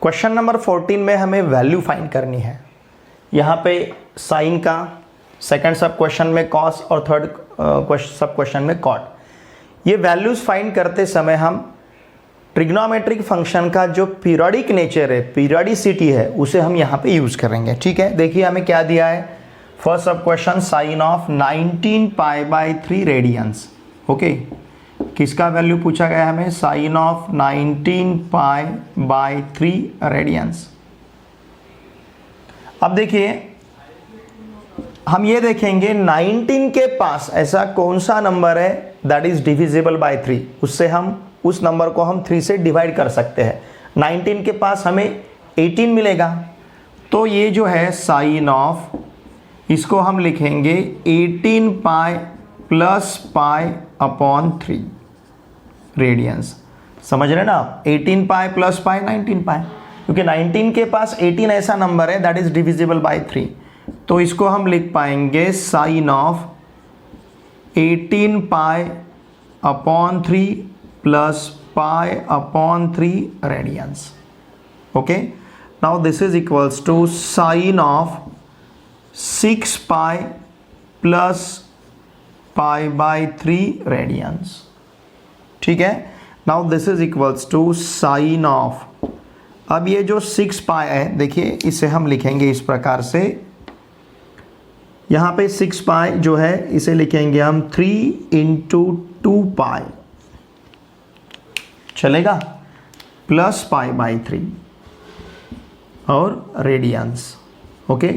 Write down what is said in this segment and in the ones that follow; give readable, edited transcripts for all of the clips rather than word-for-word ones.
Question number 14 में हमें value find करनी है। यहाँ पे साइन का, सेकंड सब क्वेश्चन में कॉस और थर्ड सब क्वेश्चन में कॉट। ये वैल्यूज फाइंड करते समय हम ट्रिग्नोमेट्रिक फंक्शन का जो पीरियोडिक नेचर है, पीरियोडिसिटी है, उसे हम यहाँ पे यूज करेंगे। ठीक है, देखिए हमें क्या दिया है। First sub question sine of 19 pi by 3 radians. Okay, किसका वैल्यू पूछा गया हमें? Sine of 19 pi by 3 radians. अब देखिए हम ये देखेंगे 19 के पास ऐसा कौन सा नंबर है दैट इज डिविजिबल बाय 3, उससे हम उस नंबर को हम 3 से डिवाइड कर सकते हैं। 19 के पास हमें 18 मिलेगा, तो ये जो है साइन ऑफ, इसको हम लिखेंगे 18 pi plus pi upon 3 radians. समझ रहे ना आप? 18 पाई प्लस पाई 19 पाई, क्योंकि 19 के पास 18 ऐसा नंबर है दैट इज डिविजिबल बाय 3, तो इसको हम लिख पाएंगे sine of 18 pi upon 3 plus pi upon 3 radians. Okay, now this is equals to sine of 6 pi plus pi by 3 radians. ठीक है, now this is equals to sine of, अब ये जो 6 पाई है, देखिए इसे हम लिखेंगे इस प्रकार से। यहाँ पे 6 पाई जो है इसे लिखेंगे हम 3 इंटू 2 पाई, चलेगा, प्लस पाई बाई 3 और रेडियंस। ओके,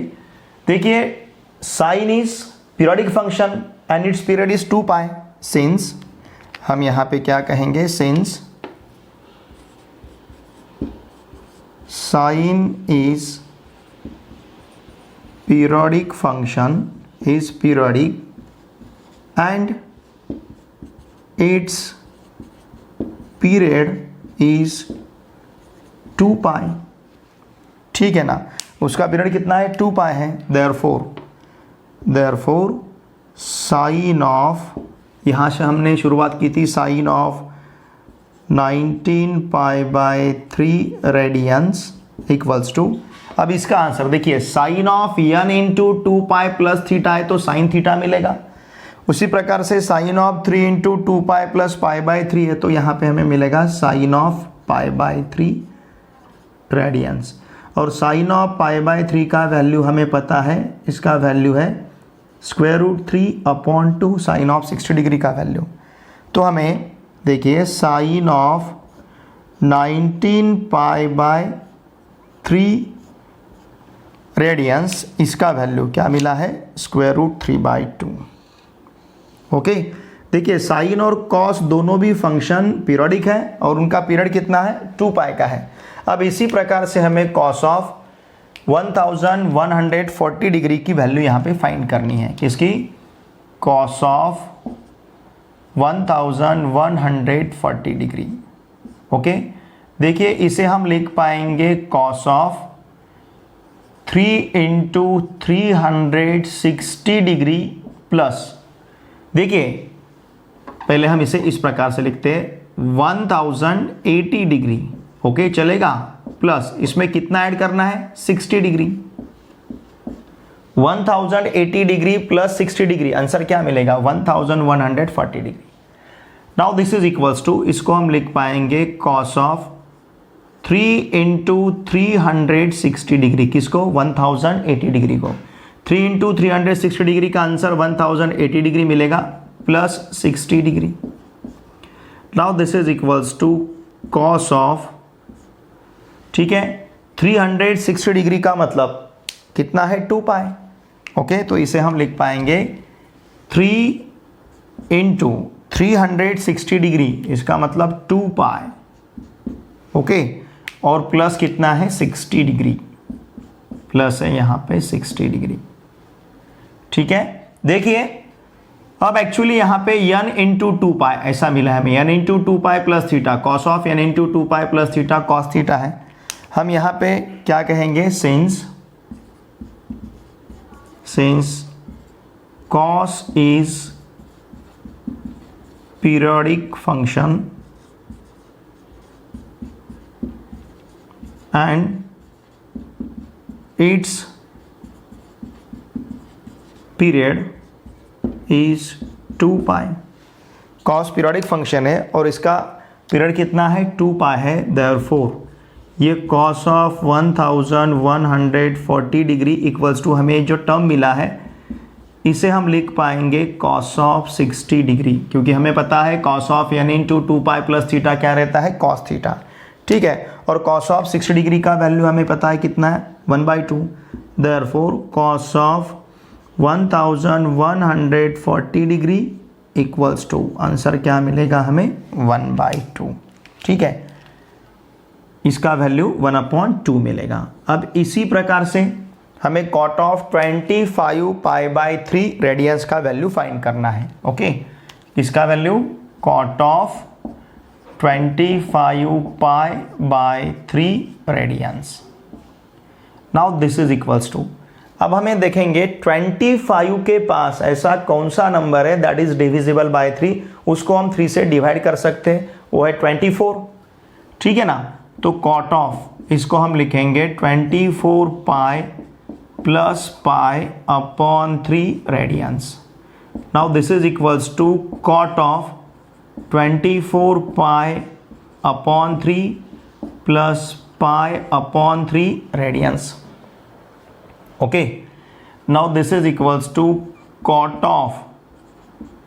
देखिए sine is periodic function and its period is 2 pi. Since हम यहाँ पे क्या कहेंगे? Since sine is periodic function is periodic and its period is 2 pi. ठीक है ना, उसका पीरियड कितना है? 2 पाई है। therefore साइन ऑफ, यहाँ से हमने शुरुआत की थी, sine of 19 pi by 3 radians equals to, अब इसका आंसर देखिए, sine of n into 2 pi plus theta है तो साइन थीटा मिलेगा। उसी प्रकार से sine of 3 into 2 pi plus pi by 3 है तो यहाँ पे हमें मिलेगा sine of pi by 3 radians. और साइन ऑफ पाई बाई 3 का वैल्यू हमें पता है, इसका वैल्यू है square root 3 upon 2 sine of 60 degree का वैल्यू। तो हमें देखिए sine of 19 pi by 3 radians, इसका वैल्यू क्या मिला है? Square root 3/2। ओके, देखिए साइन और कॉस दोनों भी फंक्शन पीरियोडिक है और उनका पीरियड कितना है? 2 पाई का है। अब इसी प्रकार से हमें कॉस ऑफ 1140 डिग्री की वैल्यू यहाँ पे फाइंड करनी है। किसकी? Cos of 1140 degree. ओके, देखिए इसे हम लिख पाएंगे cos of 3 into 360 degree plus, देखिए पहले हम इसे इस प्रकार से लिखते हैं 1080 डिग्री। ओके, चलेगा, प्लस इसमें कितना ऐड करना है? 60 degree. 1080 degree plus 60 degree, answer क्या मिलेगा? 1140 degree. Now this is equals to, इसको हम लिख पाएंगे कॉस ऑफ 3 इंटू 360 डिग्री, किसको? 1080 डिग्री को। 3 इंटू 360 डिग्री का आंसर 1080 डिग्री मिलेगा plus 60 degree. Now this is equals to cos of, ठीक है, 360 डिग्री का मतलब कितना है? 2 पाई। ओके, तो इसे हम लिख पाएंगे 3 इंटू 360 डिग्री, इसका मतलब 2 पाई। ओके, और प्लस कितना है? 60 डिग्री, प्लस है यहाँ पे 60 डिग्री। ठीक है, देखिए अब एक्चुअली यहाँ पे n इंटू 2 पाई ऐसा मिला है हमें, n into 2 pi plus theta, cos of n into 2 pi plus theta cos theta है। हम यहाँ पे क्या कहेंगे? Since cos is periodic function and its period is 2 pi. cos periodic function है और इसका पीरियड कितना है 2 पाई है, देयरफॉर ये cos of 1140 degree equals to हमें जो टर्म मिला है इसे हम लिख पाएंगे cos ऑफ 60 डिग्री, क्योंकि हमें पता है cos of n into 2 pi plus theta क्या रहता है cos थीटा। ठीक है, और cos ऑफ 60 डिग्री का वैल्यू हमें पता है कितना है 1/2, therefore cos of 1140 degree equals to answer क्या मिलेगा हमें 1/2। ठीक है, इसका वैल्यू 1/2 मिलेगा। अब इसी प्रकार से हमें कॉट ऑफ 25 पाई/3 रेडियंस का वैल्यू फाइंड करना है। ओके, इसका value cot of 25 पाई/3 radians. Now this is equals to, अब हमें देखेंगे 25 के पास ऐसा कौन सा नंबर है दैट इज डिविजिबल बाय 3, उसको हम 3 से डिवाइड कर सकते हैं, वो है 24। ठीक है ना, तो कॉट ऑफ इसको हम लिखेंगे 24 pi plus pi upon 3 radians. Now this is equals to cot of 24 pi upon 3 plus pi upon 3 radians. Okay, now this is equals to cot of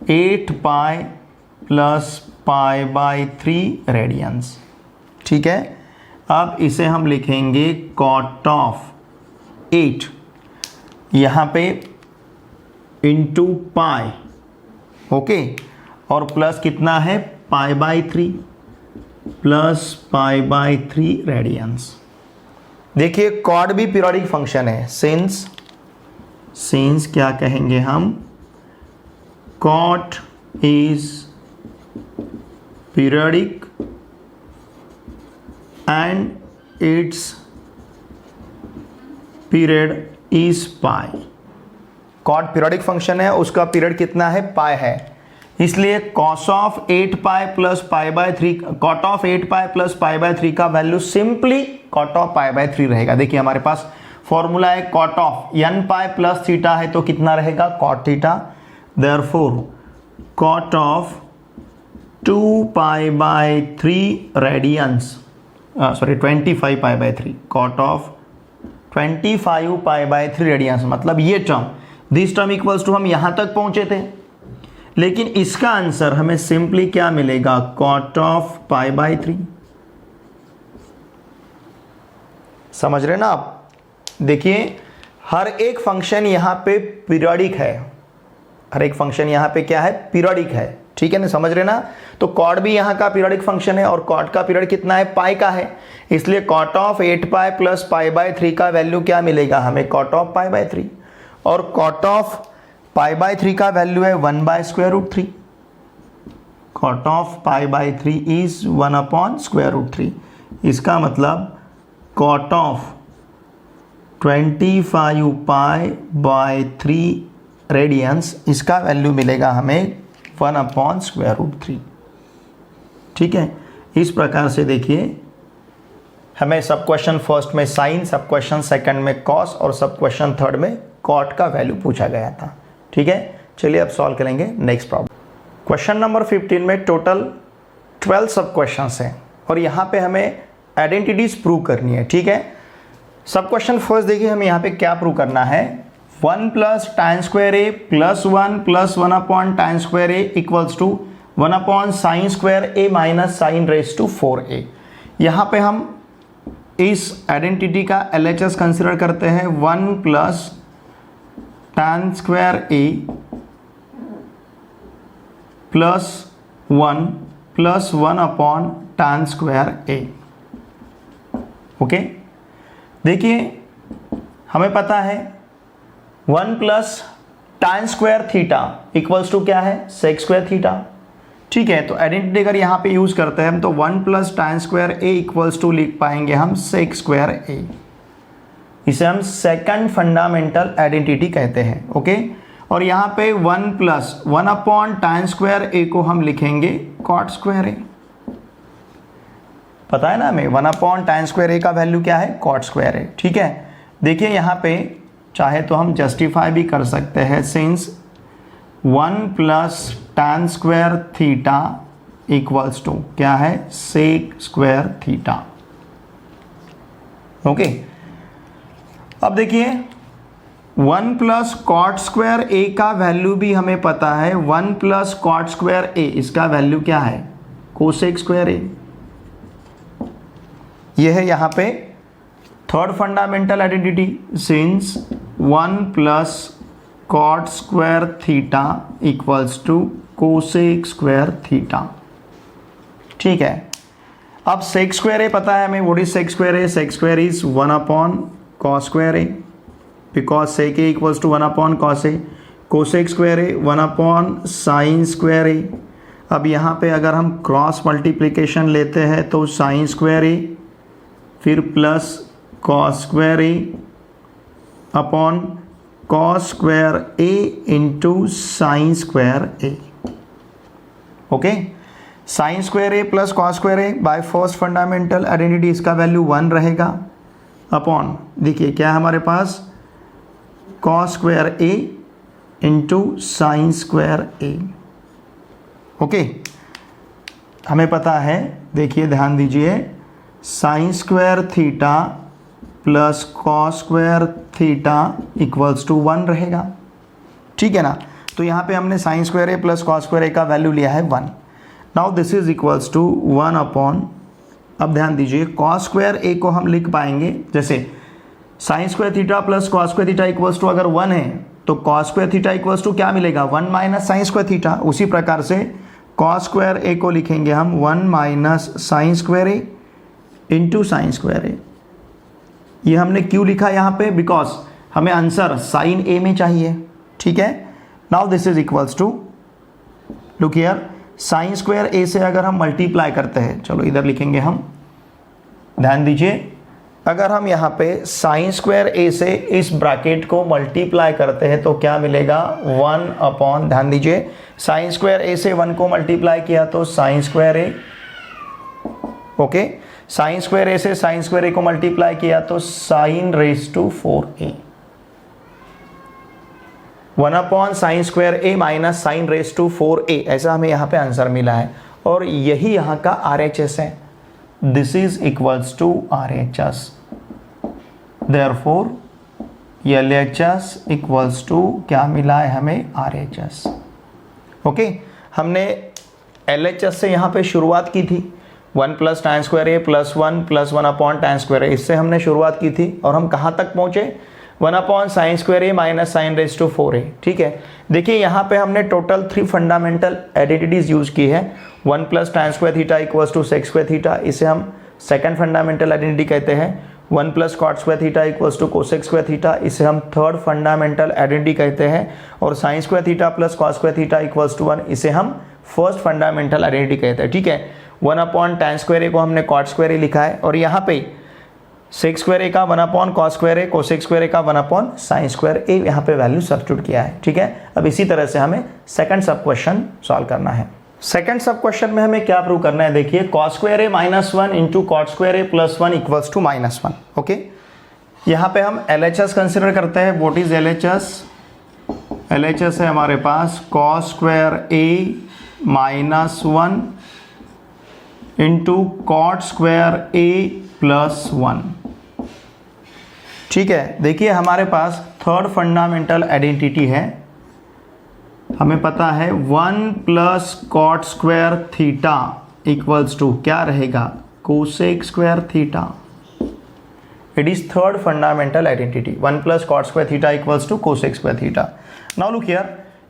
8 pi plus pi radians. ठीक है, अब इसे हम लिखेंगे cot of 8 यहाँ पे into pi. Okay, और plus कितना है पाई/3 प्लस पाई/3 रेडियंस। देखिए कॉट भी पीरियोडिक फंक्शन है, सिंस क्या कहेंगे हम, cot is periodic and its period is pi. Cot periodic function है, उसका पीरियड कितना है पाई है, इसलिए cos of 8 pi plus pi, cot of 8 pi plus pi का value simply cot of pi रहेगा। देखिए हमारे पास फॉर्मूला है cot of n pi plus theta है तो कितना रहेगा cot theta, therefore cot of 2 पाई/3 रेडियंस, सॉरी 25 पाई/3, कॉट ऑफ 25 पाई/3 रेडियंस, मतलब ये term, this term equals to हम यहां तक पहुंचे थे, लेकिन इसका आंसर हमें सिंपली क्या मिलेगा कॉट ऑफ पाई/3। समझ रहे ना आप? देखिए हर एक फंक्शन यहां पे पीरियोडिक है, हर एक फंक्शन यहां पे क्या है पीरियोडिक है। ठीक है ना, समझ रहे ना? तो कॉट भी यहां का पीरियोडिक फंक्शन है और कॉट का पीरियड कितना है पाई का है, इसलिए cot of 8 pi plus pi का वैल्यू क्या मिलेगा हमें कॉट ऑफ पाई/3, और कॉट ऑफ पाई/3 का वैल्यू है 1/√3। कॉट ऑफ पाई/3 इज 1/√3। इसका मतलब कॉट ऑफ 25 पाई/3 रेडियंस, इसका वैल्यू मिलेगा हमें 1/√3। ठीक है, इस प्रकार से देखिए हमें सब क्वेश्चन फर्स्ट में साइन, सब क्वेश्चन सेकंड में कॉस और सब क्वेश्चन थर्ड में कॉट का वैल्यू पूछा गया था। ठीक है, चलिए अब सॉल्व करेंगे नेक्स्ट प्रॉब्लम। क्वेश्चन नंबर 15 में टोटल 12 सब क्वेश्चंस हैं और यहाँ पे हमें आइडेंटिटीज प्रूव करनी है। ठीक है, सब क्वेश्चन फर्स्ट देखिए हमें यहाँ पे क्या प्रूव करना है, 1 plus tan square a plus 1 plus 1 tan square a equals to 1 sin स्क्वायर a minus sine raise to 4a। यहाँ पे हम इस आइडेंटिटी का LHS कंसिडर करते हैं, 1 plus tan square a plus 1 plus 1 tan square a। Okay, देखिए हमें पता है 1 plus tan square theta equals to क्या है sec स्क्वायर थीटा। ठीक है, तो आइडेंटिटी अगर यहाँ पे यूज करते हैं हम तो 1 plus tan square a equals to लिख पाएंगे हम sec स्क्वायर a। इसे हम सेकंड फंडामेंटल आइडेंटिटी कहते हैं। ओके, और यहाँ पे 1 प्लस 1 tan स्क्वायर a को हम लिखेंगे cot स्क्वायर a। पता है ना हमें 1/tan² a का वैल्यू क्या है, cot² a। ठीक है, देखिए यहाँ पे चाहे तो हम जस्टिफाई भी कर सकते हैं, सिंस 1 + tan² इक्वल्स टू क्या है, sec²θ। ओके, अब देखिए 1 + cot² a का वैल्यू भी हमें पता है, 1 + cot² a, इसका वैल्यू क्या है, cosec² a। यह है यहाँ पे third fundamental identity, since 1 + cot²θ equals to cosec²θ। ठीक है, अब sec² a पता है हमें, what is sec² a, sec² is 1/cos² a, because sec a equals to 1/cos a, cosec² a 1/sin² a। अब यहाँ पे अगर हम क्रॉस मल्टीप्लिकेशन लेते हैं तो sin² a फिर plus cos² a upon cos² a into sin² a। Okay, sin² a plus cos² a by first fundamental identity, इसका वैल्यू 1 रहेगा, अपॉन देखिए क्या है हमारे पास, cos² a into sin² a। Okay, हमें पता है, देखिए ध्यान दीजिए, sin² θ plus cos² equals to 1 रहेगा। ठीक है ना, तो यहाँ पे हमने sin² a plus cos² a का वैल्यू लिया है 1। Now this is equals to 1 upon, अब ध्यान दीजिए cos² a को हम लिख पाएंगे जैसे sin² θ plus cos² θ equals to अगर 1 है तो cos² θ इक्वल्स टू क्या मिलेगा, 1 - sin² θ। उसी प्रकार से cos² a को लिखेंगे हम 1 - sin² a into sin² a। ये हमने क्यों लिखा यहाँ पे, बिकॉज हमें आंसर sin a में चाहिए। ठीक है, now this is equals to, look here, sin² a से अगर हम मल्टीप्लाई करते हैं, चलो इधर लिखेंगे हम, ध्यान दीजिए, अगर हम यहाँ पे sin² a से इस ब्रैकेट को मल्टीप्लाई करते हैं तो क्या मिलेगा, 1 अपॉन, ध्यान दीजिए sin² a से 1 को मल्टीप्लाई किया तो sin² a। Okay, sin² a से sin² a को मल्टीप्लाई किया तो sin⁴a। 1 upon sin² a minus sin⁴a, ऐसा हमें यहाँ पे आंसर मिला है, और यही यहाँ का RHS है। This is equals to RHS, therefore LHS equals to क्या मिला है हमें, RHS। ओके, हमने LHS से यहाँ पे शुरुआत की थी, 1 + tan² a प्लस 1 + 1/tan², इससे हमने शुरुआत की थी, और हम कहाँ तक पहुँचे, 1/sin² a माइनस sin⁴a। ठीक है, देखिए यहाँ पे हमने टोटल 3 फंडामेंटल आइडेंटिटीज यूज की है। 1 + tan² θ इक्वल्स टू sec² θ, इसे हम सेकंड फंडामेंटल आइडेंटिटी कहते हैं। 1 + cot² θ इक्वल्स टू cosec² θ, इसे हम थर्ड फंडामेंटल आइडेंटिटी कहते हैं। और sin² θ plus cos² θ equals to 1, इसे हम फर्स्ट फंडामेंटल आइडेंटिटी कहते हैं। ठीक है, 1/tan² a को हमने cot² a लिखा है, और यहाँ पे sec² a का 1/cos² a, cosec² a का 1/sin² a यहाँ पे वैल्यू सब्स्टिट्यूट किया है। ठीक है, अब इसी तरह से हमें सेकंड सब क्वेश्चन सॉल्व करना है। सेकंड सब क्वेश्चन में हमें क्या प्रूव करना है, देखिए cos² a -1 into cot² a plus 1 equals to -1। Okay, यहाँ पे हम LHS कंसिडर करते हैं। What is LHS? LHS है हमारे पास cos² a -1 into cot² a plus 1। ठीक है, देखिए हमारे पास थर्ड फंडामेंटल आइडेंटिटी है, हमें पता है 1 + cot² θ इक्वल्स टू क्या रहेगा, cosec² θ। It is third fundamental identity, 1 + cot² θ equals to cosec² θ। Now look here,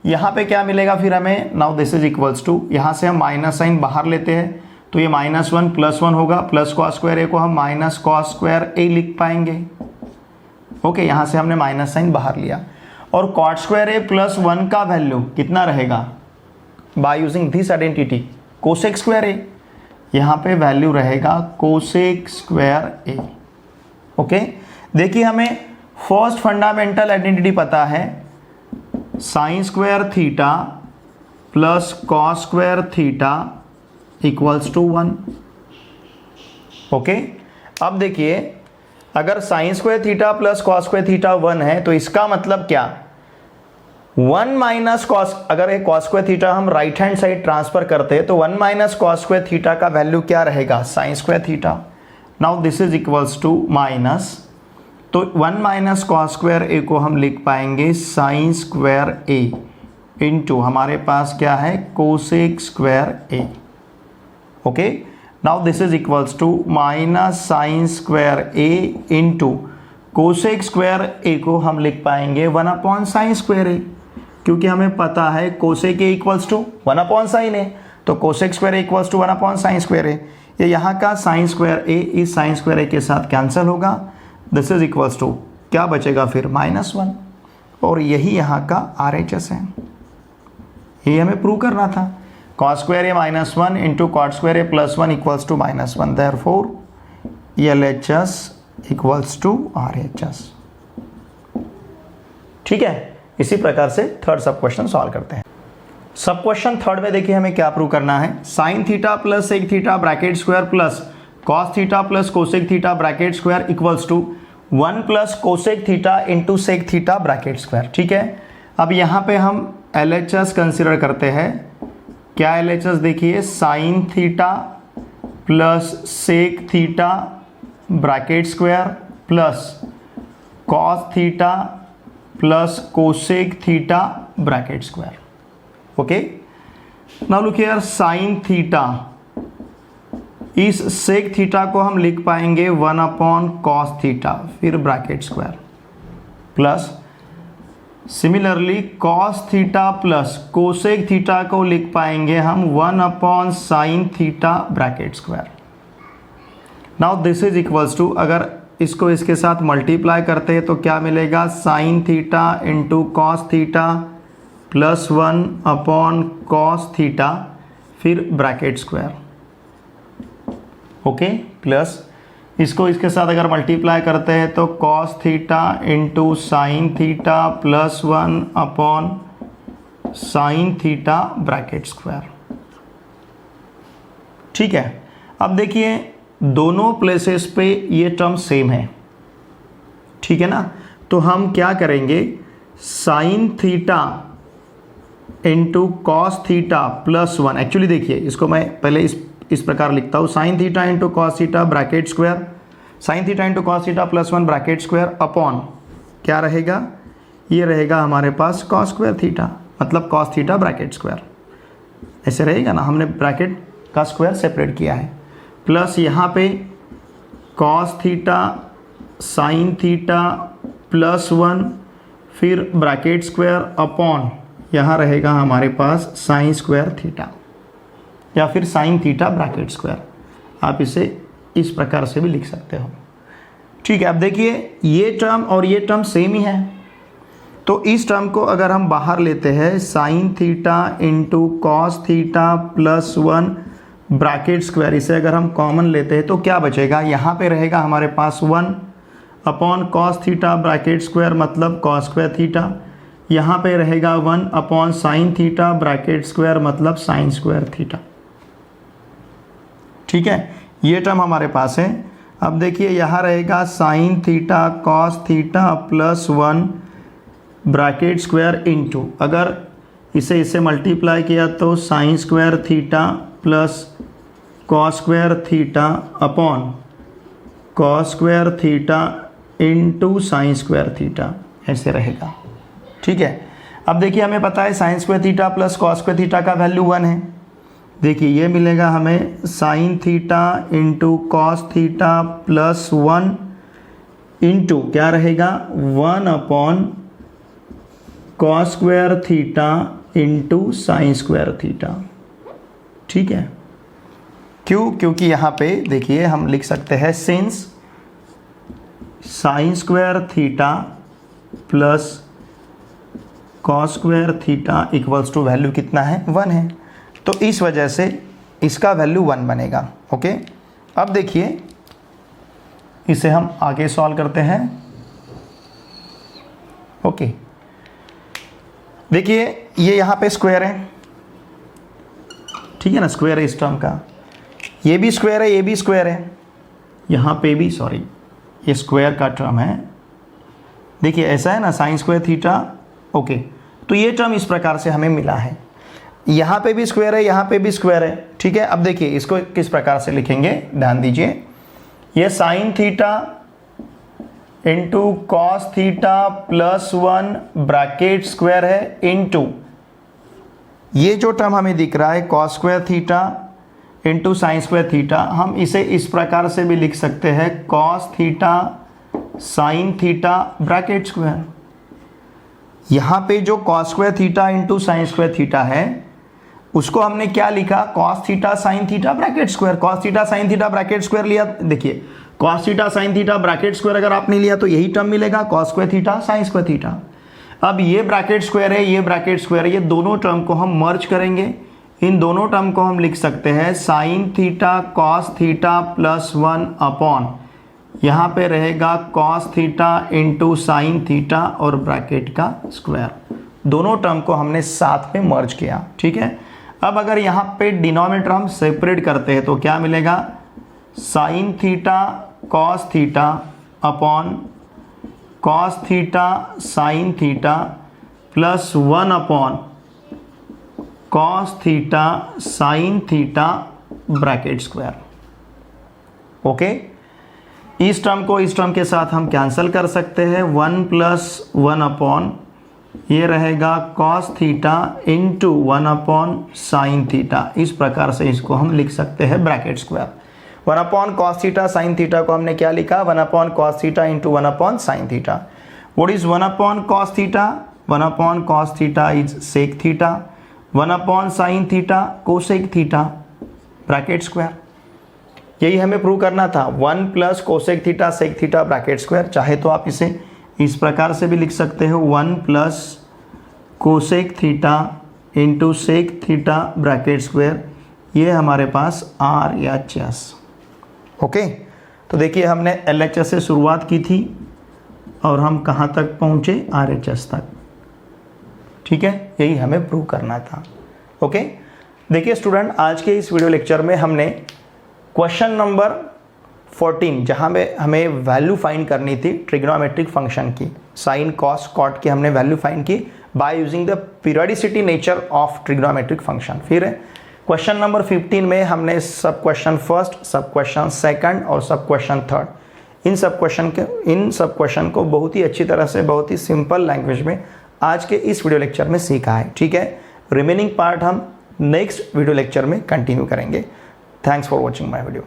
यहाँ पे क्या मिलेगा फिर हमें, now this is equals to, यहाँ से हम माइनस साइन बाहर लेते हैं तो ये -1 + 1 होगा, प्लस cos² a को हम -cos² a लिख पाएंगे। ओके, यहाँ से हमने माइनस साइन बाहर लिया, और cot² a प्लस 1 का वैल्यू कितना रहेगा, by using this identity cosec² a, यहाँ पे वैल्यू रहेगा cosec² a। ओके, देखिए हमें फर्स्ट फंडामेंटल आइडेंटिटी पता है, sin² θ plus cos² θ equals to 1। Okay, अब देखिए अगर sign square theta plus cos square theta 1 है तो इसका मतलब क्या, 1 माइनस कॉस, अगर ये कॉस स्क्वायर थीटा हम राइट हैंड साइड ट्रांसफर करते हैं तो 1 माइनस कॉस स्क्वायर थीटा का वैल्यू क्या रहेगा, sine square theta. Now this is equals to minus, तो 1 माइनस कॉस स्क्वायर ए को हम लिख पाएंगे साइन स्क्वायर ए इंटू हमारे पास क्या है, cosec square A. Okay, now this is equals to minus sine square A into cosec square A को हम लिख पाएंगे 1 अपॉन साइन स्क्वायर ए, क्योंकि हमें पता है cosec A equals to 1 upon sine A, तो cosec square A equals to 1 upon sine square A. ये यहाँ का साइन स्क्वायर ए इस साइन स्क्वायर ए के साथ कैंसिल होगा, दिस इज इक्वल्स टू क्या बचेगा फिर, -1, और यही यहाँ का RHS है, ये हमें प्रूव करना था। Cos square A -1 into cot square A +1 equals to -1, therefore LHS equals to RHS। ठीक है, इसी प्रकार से थर्ड सब क्वेश्चन सॉल्व करते हैं। सब क्वेश्चन थर्ड में देखिए हमें क्या प्रूव करना है, sine theta plus sec theta bracket square plus cos theta plus cosec theta bracket square equals to 1 plus cosec theta into sec theta bracket square. ठीक है, अब यहाँ पे हम LHS कंसिडर करते हैं, क्या LHS देखिए, sine theta plus sec theta bracket square plus cos theta plus cosec theta bracket square. Okay, now look here, sine theta, इस सेक थीटा को हम लिख पाएंगे 1 अपॉन कॉस थीटा फिर bracket square plus similarly cos theta plus cosec theta को लिख पाएंगे हम 1 upon sine theta bracket square. Now this is equals to, अगर इसको इसके साथ मल्टीप्लाई करते हैं तो क्या मिलेगा, sine theta into cos theta plus 1 upon cos theta फिर ब्रैकेट स्क्वायर। ओके, प्लस इसको इसके साथ अगर मल्टीप्लाई करते हैं तो cos theta into sine theta plus 1 upon sine theta bracket square. ठीक है, अब देखिए दोनों प्लेसेस पे ये टर्म सेम है, ठीक है ना, तो हम क्या करेंगे, sine theta into cos theta plus 1, actually देखिए इसको मैं पहले इस प्रकार लिखता हूँ, sine theta into cos theta bracket square, sine theta into cos theta plus 1 bracket square upon क्या रहेगा, ये रहेगा हमारे पास कॉस स्क्वायर थीटा, मतलब कॉस थीटा ब्रैकेट स्क्वायर, ऐसे रहेगा ना, हमने ब्रैकेट का स्क्वायर सेपरेट किया है, प्लस यहाँ पे cos theta sine theta plus 1 फिर ब्रैकेट स्क्वायर अपॉन यहाँ रहेगा हमारे पास साइन स्क्वायर थीटा या फिर साइन थीटा ब्रैकेट स्क्वायर, आप इसे इस प्रकार से भी लिख सकते हो। ठीक है, अब देखिए ये टर्म और ये टर्म सेम ही है, तो इस टर्म को अगर हम बाहर लेते हैं, sine theta into cos theta plus 1 bracket square, इसे अगर हम कॉमन लेते हैं तो क्या बचेगा, यहाँ पे रहेगा हमारे पास 1 upon cos theta bracket square मतलब कॉस स्क्वायर थीटा, यहाँ पे रहेगा 1 upon sine theta bracket square मतलब साइन स्क्वायर थीटा। ठीक है, ये टर्म हमारे पास है। अब देखिए यहाँ रहेगा sine theta cos theta plus 1 bracket square into, अगर इसे मल्टीप्लाई किया तो sign square theta plus cos square theta upon cos square theta into sine square theta, ऐसे रहेगा। ठीक है, अब देखिए हमें पता है sign square theta plus cos square theta का वैल्यू 1 है, देखिए ये मिलेगा हमें sine theta into cos theta plus 1 into क्या रहेगा 1 upon cos square theta into sine square theta. ठीक है, क्यों, क्योंकि यहाँ पे देखिए हम लिख सकते हैं since sine square theta plus cos square theta equals to value कितना है, 1 है, तो इस वजह से इसका वैल्यू 1 बनेगा। ओके, अब देखिए इसे हम आगे सॉल्व करते हैं। ओके, देखिए ये यहाँ पे स्क्वायर है, ठीक है ना, स्क्वायर है इस टर्म का, ये भी स्क्वायर है, ये भी स्क्वायर है, यहाँ पे भी सॉरी ये स्क्वायर का टर्म है, देखिए ऐसा है ना साइन स्क्वायर थीटा, ओके। तो ये टर्म इस प्रकार से हमें मिला है, यहाँ पे भी स्क्वायर है, यहाँ पे भी स्क्वायर है, ठीक है। अब देखिए इसको किस प्रकार से लिखेंगे, ध्यान दीजिए, ये sine theta into cos theta plus 1 bracket square है इंटू ये जो टर्म हमें दिख रहा है cos square theta into sine square theta, हम इसे इस प्रकार से भी लिख सकते हैं cos theta sine theta bracket square. यहाँ पे जो cos square theta into sine square theta है उसको हमने क्या लिखा, cos theta sine theta bracket square. Cos theta sine theta bracket square लिया, देखिए cos theta sine theta bracket square अगर आपने लिया तो यही टर्म मिलेगा, cos square theta sine square theta. अब ये ब्रैकेट स्क्वायर है, ये ब्रैकेट स्क्वायर है, ये दोनों टर्म को हम मर्ज करेंगे, इन दोनों टर्म को हम लिख सकते हैं sine theta cos theta plus 1 upon यहाँ पे रहेगा cos theta into sine theta और ब्रैकेट का स्क्वायर। दोनों टर्म को हमने साथ में मर्ज किया, ठीक है। अब अगर यहाँ पे डिनोमिनेटर हम सेपरेट करते हैं तो क्या मिलेगा, sine theta cos theta upon cos theta sine theta plus 1 upon cos theta sine theta bracket square, okay. इस टर्म को इस टर्म के साथ हम कैंसिल कर सकते हैं, 1 प्लस 1 अपॉन ये रहेगा cos theta into 1 upon sine theta. इस प्रकार से इसको हम लिख सकते हैं bracket square. 1 upon cos theta sine theta को हमने क्या लिखा, 1 upon cos theta into 1 upon sine theta. What is 1 upon cos theta, 1 upon cos theta is sec theta, 1 upon sine theta cosec theta bracket square. यही हमें prove करना था, 1 plus cosec theta sec theta bracket square. चाहे तो आप इसे इस प्रकार से भी लिख सकते हो, 1 plus cosec theta into sec theta bracket square. ये हमारे पास RHS, ओके। तो देखिए हमने LHS से शुरुआत की थी और हम कहाँ तक पहुँचे, RHS तक, ठीक है। यही हमें प्रूव करना था, ओके। देखिए स्टूडेंट, आज के इस वीडियो लेक्चर में हमने क्वेश्चन नंबर 14 जहाँ में हमें वैल्यू फाइंड करनी थी ट्रिग्नोमेट्रिक फंक्शन की, साइन कॉस कॉट की हमने वैल्यू फाइंड की by using the periodicity nature of trigonometric function. फिर क्वेश्चन नंबर 15 में हमने सब question first, sub question second और सब क्वेश्चन थर्ड, इन सब क्वेश्चन को बहुत ही अच्छी तरह से, बहुत ही सिंपल लैंग्वेज में आज के इस वीडियो लेक्चर में सीखा है, ठीक है। रिमेनिंग पार्ट हम नेक्स्ट वीडियो लेक्चर में कंटिन्यू करेंगे। Thanks for watching my video.